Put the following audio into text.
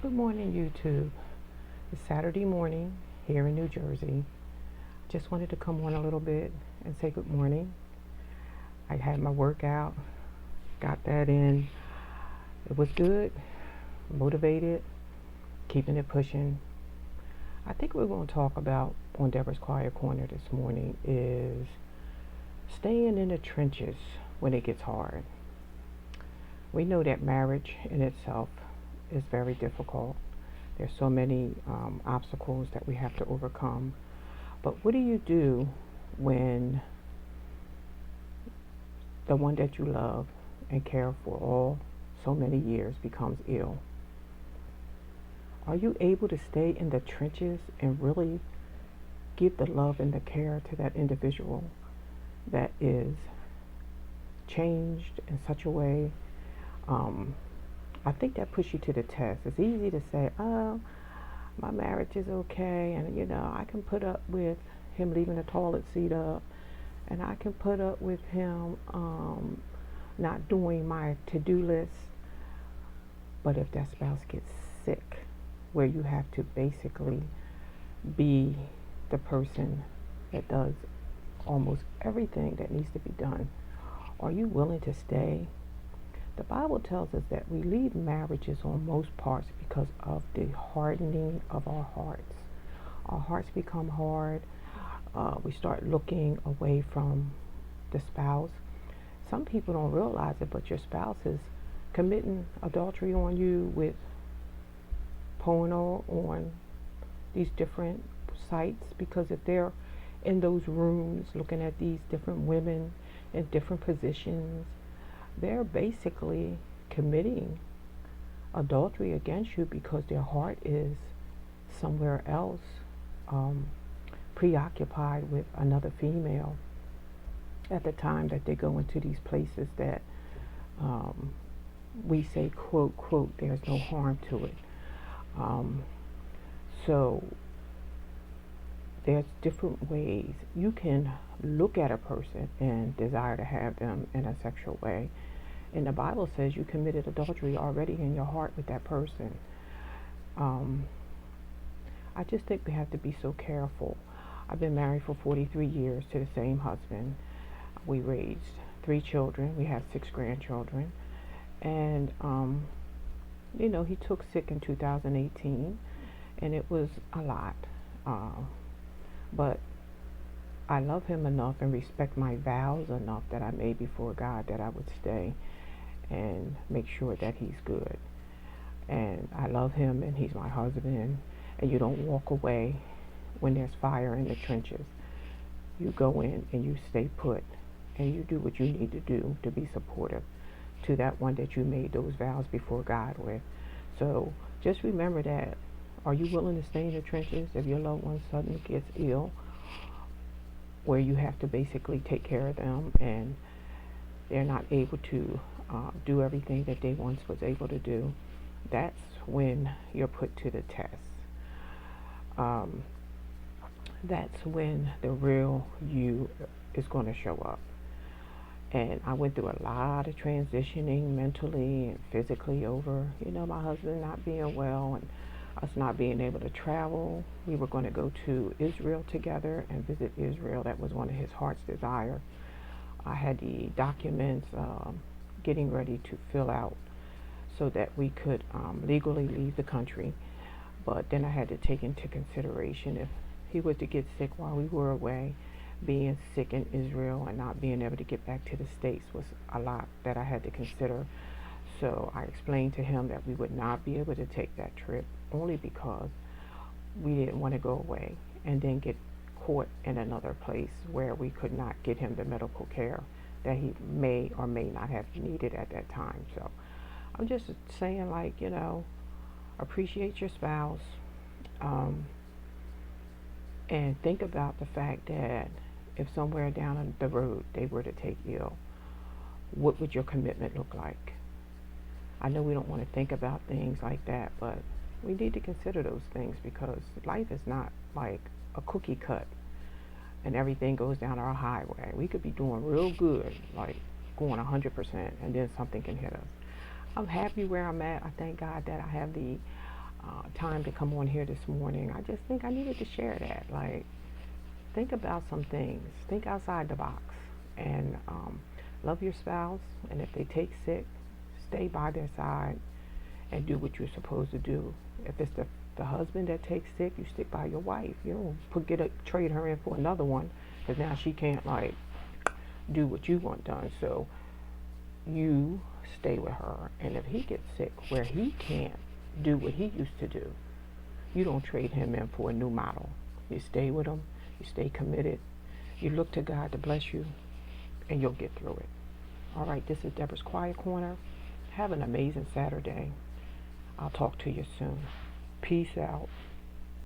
Good morning, YouTube. It's Saturday morning here in New Jersey. Just wanted to come on a little bit and say good morning. I had my workout, got that in. It was good, motivated, keeping it pushing. I think we're going to talk about on Deborah's Quiet Corner this morning is staying in the trenches when it gets hard. We know that marriage in itself is very difficult. There's so many obstacles that we have to overcome. But what do you do when the one that you love and care for all so many years becomes ill? Are you able to stay in the trenches and really give the love and the care to that individual that is changed in such a way? I think that puts you to the test. It's easy to say, oh, my marriage is okay, and I can put up with him leaving the toilet seat up, and I can put up with him not doing my to-do list. But if that spouse gets sick, where you have to basically be the person that does almost everything that needs to be done, are you willing to stay? The Bible tells us that we leave marriages on most parts because of the hardening of our hearts. Our hearts become hard. We start looking away from the spouse. Some people don't realize it, but your spouse is committing adultery on you with porno on these different sites, because if they're in those rooms looking at these different women in different positions, they're basically committing adultery against you because their heart is somewhere else, preoccupied with another female at the time that they go into these places that we say, quote, quote, there's no harm to it. So there's different ways you can look at a person and desire to have them in a sexual way. And the Bible says you committed adultery already in your heart with that person. I just think we have to be so careful. I've been married for 43 years to the same husband. We raised 3 children. We have 6 grandchildren. And, he took sick in 2018, and it was a lot. But I love him enough and respect my vows enough that I made before God that I would stay and make sure that he's good. And I love him, and he's my husband. And you don't walk away when there's fire in the trenches. You go in and you stay put, and you do what you need to do to be supportive to that one that you made those vows before God with. So just remember that. Are you willing to stay in the trenches if your loved one suddenly gets ill, where you have to basically take care of them and they're not able to do everything that they once was able to do? That's when you're put to the test. That's when the real you is going to show up. And I went through a lot of transitioning mentally and physically over, my husband not being well and us not being able to travel. We were going to go to Israel together and visit Israel. That was one of his heart's desire. I had the documents getting ready to fill out so that we could legally leave the country. But then I had to take into consideration if he was to get sick while we were away, being sick in Israel and not being able to get back to the States was a lot that I had to consider. So I explained to him that we would not be able to take that trip only because we didn't want to go away and then get caught in another place where we could not get him the medical care that he may or may not have needed at that time. So I'm just saying, appreciate your spouse, and think about the fact that if somewhere down the road they were to take ill, what would your commitment look like? I know we don't want to think about things like that, but we need to consider those things because life is not like a cookie cut and everything goes down our highway. We could be doing real good, like going 100%, and then something can hit us. I'm happy where I'm at. I thank God that I have the time to come on here this morning. I just think I needed to share that. Like, think about some things. Think outside the box, and love your spouse. And if they take sick, stay by their side and do what you're supposed to do. If it's the husband that takes sick, you stick by your wife. You don't trade her in for another one, because now she can't like do what you want done. So you stay with her, and if he gets sick where he can't do what he used to do, you don't trade him in for a new model. You stay with him, you stay committed, you look to God to bless you, and you'll get through it. All right, this is Debra's Quiet Corner. Have an amazing Saturday. I'll talk to you soon. Peace out.